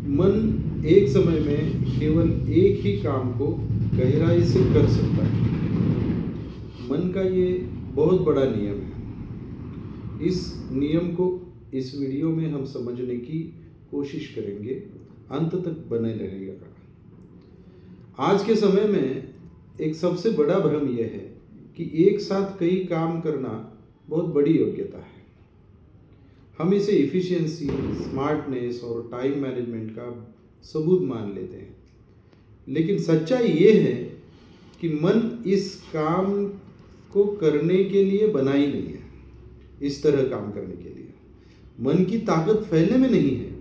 मन एक समय में केवल एक ही काम को गहराई से कर सकता है। मन का ये बहुत बड़ा नियम है। इस नियम को इस वीडियो में हम समझने की कोशिश करेंगे, अंत तक बने रहेगा। आज के समय में एक सबसे बड़ा भ्रम यह है कि एक साथ कई काम करना बहुत बड़ी योग्यता है। हम इसे इफ़िशियंसी, स्मार्टनेस और टाइम मैनेजमेंट का सबूत मान लेते हैं, लेकिन सच्चाई ये है कि मन इस काम को करने के लिए बना ही नहीं है। इस तरह काम करने के लिए मन की ताकत फैलने में नहीं है,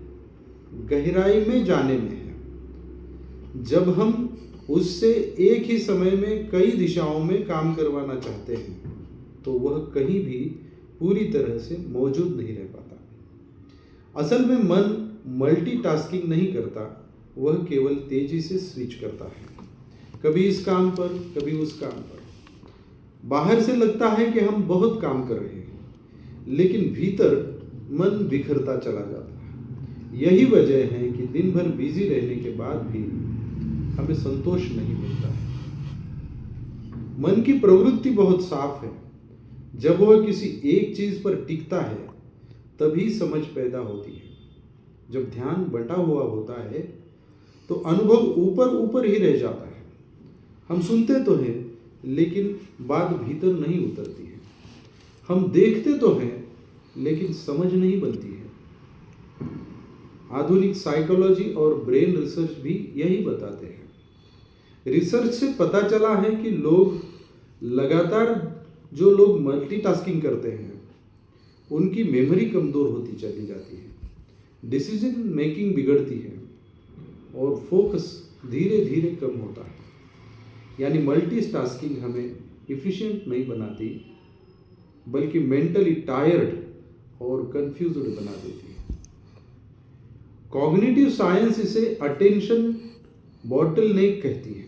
गहराई में जाने में है। जब हम उससे एक ही समय में कई दिशाओं में काम करवाना चाहते हैं तो वह कहीं भी पूरी तरह से मौजूद नहीं रह पाता। असल में मन मल्टीटास्किंग नहीं करता, वह केवल तेजी से स्विच करता है, कभी इस काम पर कभी उस काम पर। बाहर से लगता है कि हम बहुत काम कर रहे हैं, लेकिन भीतर मन बिखरता चला जाता है। यही वजह है कि दिन भर बिजी रहने के बाद भी हमें संतोष नहीं मिलता है। मन की प्रवृत्ति बहुत साफ है। जब वह किसी एक चीज पर टिकता है तभी समझ पैदा होती है। जब ध्यान बटा हुआ होता है तो अनुभव ऊपर ऊपर ही रह जाता है। हम सुनते तो हैं लेकिन बात भीतर नहीं उतरती है। हम देखते तो हैं लेकिन समझ नहीं बनती है। आधुनिक साइकोलॉजी और ब्रेन रिसर्च भी यही बताते हैं। रिसर्च से पता चला है कि जो लोग मल्टीटास्किंग करते हैं उनकी मेमोरी कमजोर होती चली जाती है, डिसीजन मेकिंग बिगड़ती है और फोकस धीरे धीरे कम होता है। यानी मल्टीटास्किंग हमें इफिशिएंट नहीं बनाती, बल्कि मेंटली टायर्ड और कंफ्यूज्ड बना देती है। कॉग्निटिव साइंस इसे अटेंशन बॉटलनेक कहती है।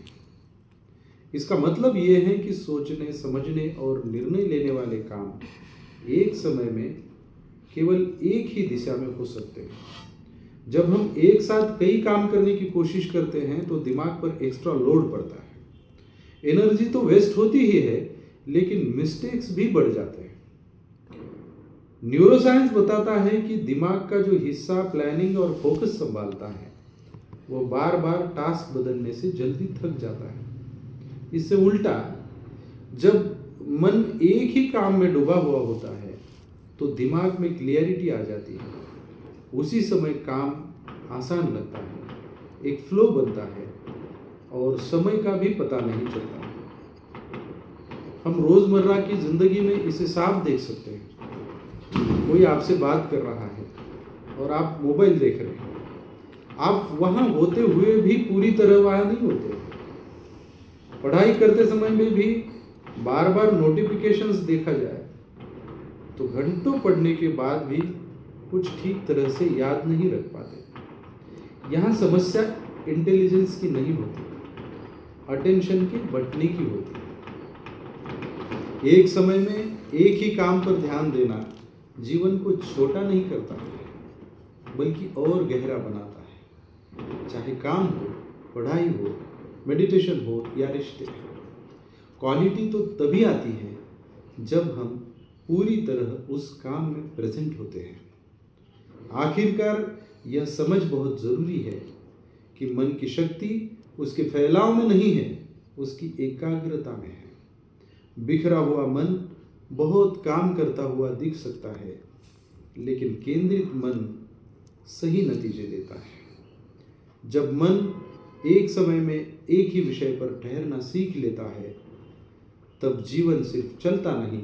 इसका मतलब यह है कि सोचने, समझने और निर्णय लेने वाले काम एक समय में केवल एक ही दिशा में हो सकते हैं। जब हम एक साथ कई काम करने की कोशिश करते हैं तो दिमाग पर एक्स्ट्रा लोड पड़ता है। एनर्जी तो वेस्ट होती ही है, लेकिन मिस्टेक्स भी बढ़ जाते हैं। न्यूरोसाइंस बताता है कि दिमाग का जो हिस्सा प्लानिंग और फोकस संभालता है वो बार बार टास्क बदलने से जल्दी थक जाता है। इससे उल्टा, जब मन एक ही काम में डूबा हुआ होता है तो दिमाग में क्लियरिटी आ जाती है। उसी समय काम आसान लगता है, एक फ्लो बनता है और समय का भी पता नहीं चलता। हम रोजमर्रा की जिंदगी में इसे साफ देख सकते हैं। कोई आपसे बात कर रहा है और आप मोबाइल देख रहे हैं। आप वहां होते हुए भी पूरी तरह वहां नहीं होते। पढ़ाई करते समय में भी बार बार नोटिफिकेशंस देखा जाए तो घंटों पढ़ने के बाद भी कुछ ठीक तरह से याद नहीं रख पाते। यहाँ समस्या इंटेलिजेंस की नहीं होती, अटेंशन की बंटने की होती है। एक समय में एक ही काम पर ध्यान देना जीवन को छोटा नहीं करता, बल्कि और गहरा बनाता है। चाहे काम हो, पढ़ाई हो, मेडिटेशन हो या रिश्ते। क्वालिटी तो तभी आती है जब हम पूरी तरह उस काम में प्रेजेंट होते हैं। आखिरकार यह समझ बहुत ज़रूरी है कि मन की शक्ति उसके फैलाव में नहीं है, उसकी एकाग्रता में है। बिखरा हुआ मन बहुत काम करता हुआ दिख सकता है, लेकिन केंद्रित मन सही नतीजे देता है। जब मन एक समय में एक ही विषय पर ठहरना सीख लेता है तब जीवन सिर्फ चलता नहीं,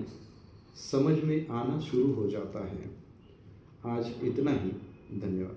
समझ में आना शुरू हो जाता है। आज इतना ही। धन्यवाद।